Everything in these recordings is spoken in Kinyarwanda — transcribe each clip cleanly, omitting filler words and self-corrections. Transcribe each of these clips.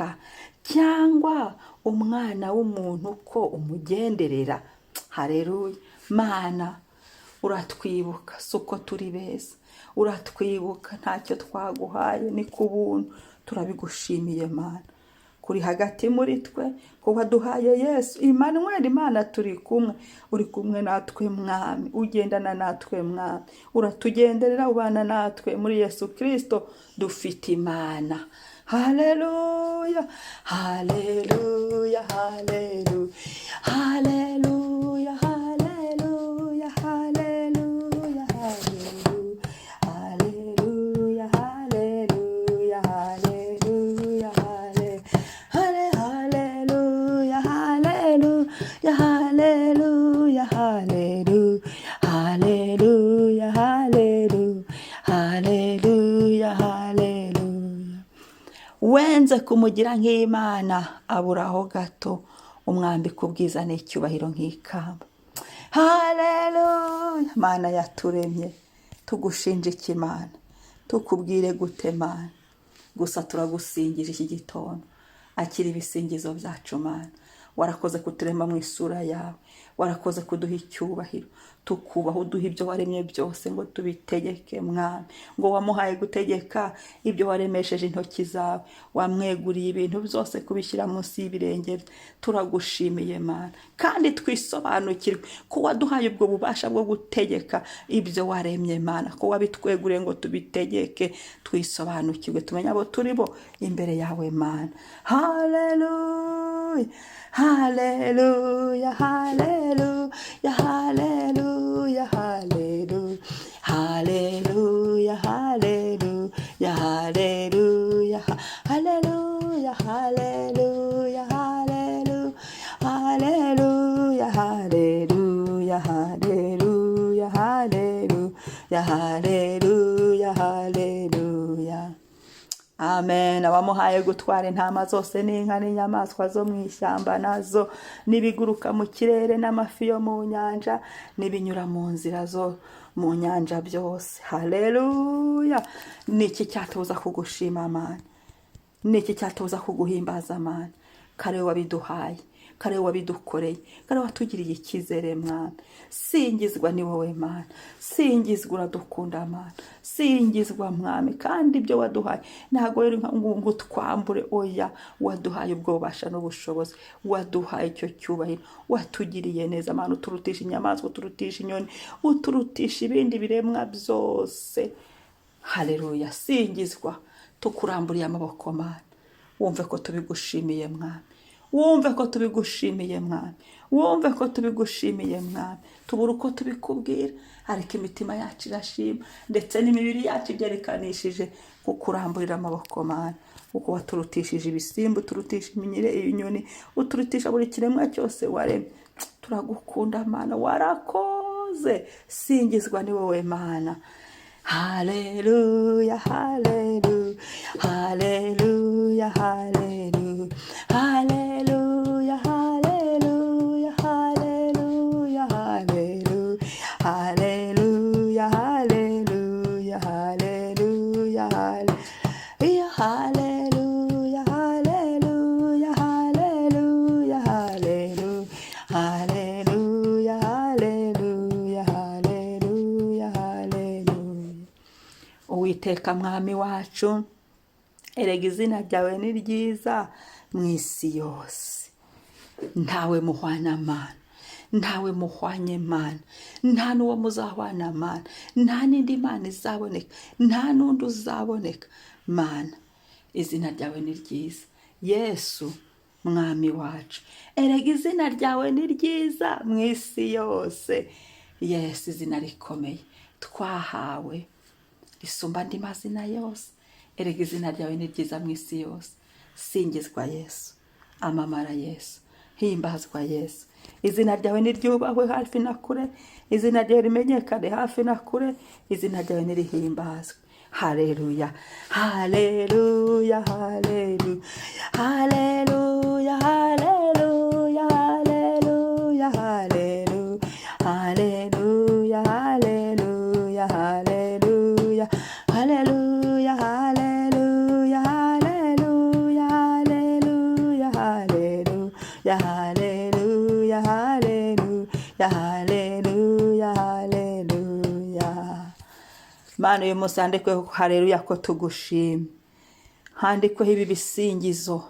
Byuka cyangwa umwana w'umuntu ko umugenderera. Haleluya. Mana uratwibuka, si uko turi beza, uratwibuka, ntacyo twaguhaye, ni ku buntu. Turabigushimiye Mana, kuri hagati muri twe, ko waduhaye Yesu Emmanuel. Imana turi kumwe, uri kumwe natwe Mwami, ugendana natwe Mwami, uratugenderera, ubana natwe muri Yesu Kristo. Dufite Imana. Haleluya, haleluya, haleluya, haleluya, haleluya, haleluya, haleluya, haleluya, haleluya, haleluya, haleluya, haleluya, haleluya, haleluya, haleluya. Wenze kumugira nk'Imana aburaho gato, umwambika ubwiza n'icyubahiro nk'ikamba. Haleluya. Mana yaturemye, tugushinja iki Mana? Tukubwire gute Mana? Gusa turagusingije iki gitondo. Akira ibisingizo byacu Mana. Warakoze kuturema mu isura yawe, warakoze kuduha icyubahiro, tukubaha, uduha ibyo waremye byose ngo tubitegeke Mwami. Ngo wamuhaye gutegeka ibyo waremesheje intoki zawe, wamweguriye ibintu byose kubishyira munsi y'ibirenge. Turagushimiye Mana, kandi twisobanukirwe ko waduhaye ubwo bubasha bwo gutegeka ibyo waremye Mana, ko wabitweguriye ngo tubitegeke. Twisobanukirwe, tumenye abo turi bo imbere yawe Mana. Haleluya, haleluya, haleluya, haleluya, haleluya, haleluya, haleluya, haleluya, haleluya, haleluya, haleluya, haleluya, haleluya, haleluya, haleluya, haleluya. Amen. Abamuhaye gutwara intama zose n'inka n'inyamaswa zo mu ishyamba nazo n'ibiguruka mu kirere n'amafi yo mu nyanja n'ibinyura mu nzira zo mu nyanja byose. Haleluya. Niki cyatuza kugushima Mana? Niki cyatuza kuguhimbaza Mana? Kare wabiduhaye, kare wabidukoreye, kare watugiriye icyizere Mana. Singizwa ni wowe Mana, singizwa, uradukunda Mana, singizwa Mwami. Kandi ibyo waduhaye ntago rero ngo twambure, oya, waduhaye ubwo bubasha n'ubushobozi, waduhaye icyo cyubahiro, watugiriye neza Mana. Uturutisha inyamaswa, uturutisha inyoni, uturutisha ibindi biremwa byose. Haleluya. Singizwa, tukuramburiye amaboko Mana. Wumve ko tubigushimiye Mwami, wumve ko tubigushimiye Mwami, wumve ko tubigushimiye Mwami. Tubura uko tubikubwira, ariko imitima yacu irashima, ndetse n'imibiri yacu ibyerekanishije kukuramburira amaboko Mana. Uko waturutishije ibisimba, uturutisha inyoni, uturutisha buri kiremwa cyose waremye. Turagukunda Mana, warakoze. Singizwa ni wowe Mana. Haleluya, haleluya, haleluya, haleluya, haleluya, haleluya, haleluya, haleluya, haleluya, haleluya, haleluya, haleluya, haleluya, haleluya, haleluya, haleluya, haleluya, haleluya, haleluya. Uwiteka Mwami wacu, erega izina ryawe ni ryiza mu isi yose. Ntawe muhwana Mana, ntawe muhwanye Mana, nta n'uwo muzahwana Mana, nta n'indi Mana izaboneka, nta n'undi uzaboneka Mana. Izina ryawe ni ryiza Yesu Mwami wacu, erega izina ryawe ni ryiza mu isi yose. Yesu, izina rikomeye twahawe risumba andi mazina yose. Erega izina ryawe ni ryiza mu isi yose. Singizwa Yesu, amamara Yesu, himbazwa Yesu. Izina ryawe ni ryubahwe hafi na kure, izina ryawe rimenyekane hafi na kure, izina ryawe ni rihimbazwe. Haleluya, haleluya, haleluya, haleluya, haleluya, haleluya, haleluya, haleluya, haleluya, haleluya, haleluya, haleluya, haleluya, haleluya, haleluya, haleluya, haleluya, haleluya. Mana uyu munsi handikweho haleluya ko tugushima, handikweho ibi bisingizo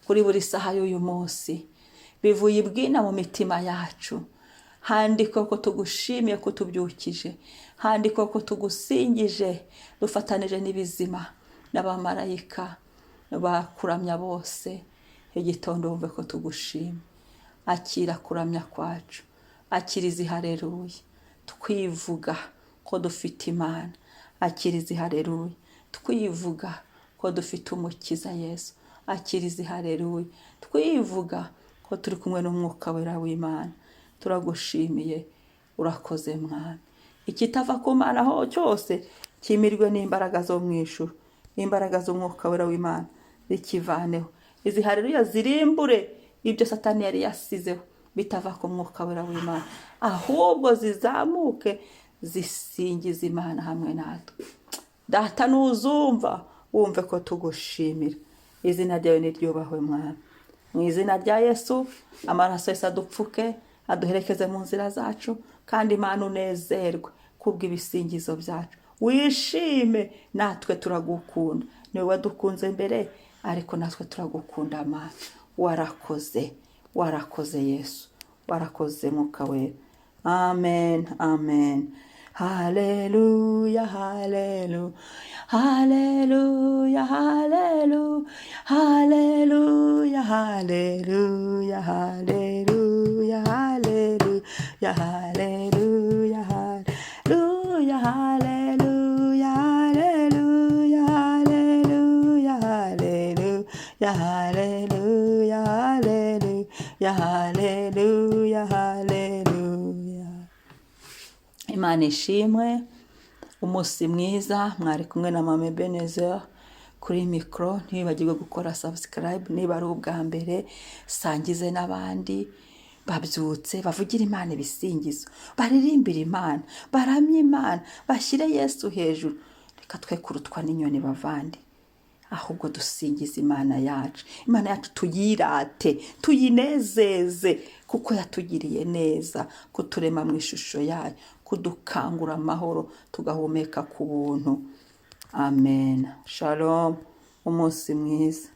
kuri buri saha y'uyu munsi bivuye ibwina mu mitima yacu. Handikweho ko tugushimiye ko tubyukije, handikweho ko tugusingije dufatanije n'ibizima n'abamarayika bakuramya bose. Igitondo wumve ko tugushima, akira kuramya kwacu, akiriza haleluya, twivuga ko dufite Imana, akiriza haleluya, twivuga ko dufite umukiza Yesu, akiriza haleluya, twivuga ko turi kumwe n'Umwuka Wera w'Imana. Turagushimiye, urakoze Mwami. Ikitava ku Mana ho cyose kimirwe n'imbaraga zo mu ijuru, imbaraga z'Umwuka Wera w'Imana zikivaneho. Izi haleluya zirimbure ibyo Satani yari yasizeho, bitava ku Mwuka Wera w'Imana, ahubwo zizamuke zisingiza Imana hamwe natwe. Data nuzumva wumve ko tugushimira. Izina ryawe niryubahwe Mwami. Mu izina rya Yesu amaraso Yesu adupfuke, aduherekeze mu nzira zacu, kandi Imana unezerwe kubw'ibisingizo byacu. Wishime, natwe turagukunda. Niwe wadukunze mbere, ariko natwe turagukunda Mana. Warakoze, warakoze Yesu, warakoze Mwuka Wera. Amen, amen. Haleluya, haleluya, haleluya, haleluya, haleluya, haleluya, haleluya, haleluya, haleluya, haleluya, haleluya, haleluya, haleluya, haleluya, haleluya, haleluya, haleluya, haleluya. Imana ishimwe. Umunsi mwiza. Mwari kumwe na mama Ebenezer kuri mikro. Ntibibagirwe gukora subscribe niba ari ubwa mbere, sangize n'abandi babyutse bavugira Imana ibisingizo, baririmbira Imana, baramye Imana, bashyire Yesu hejuru. Reka twe kurutwa n'inyoni bavandi, ahubwo dusingize Imana yacu. Imana yacu tuyirate, tuyinezeze, kuko yatugiriye neza, kuturema mu ishusho yayo, kudukangura amahoro, tugahumeka ku buntu. Amen. Shalom. Umunsi mwiza.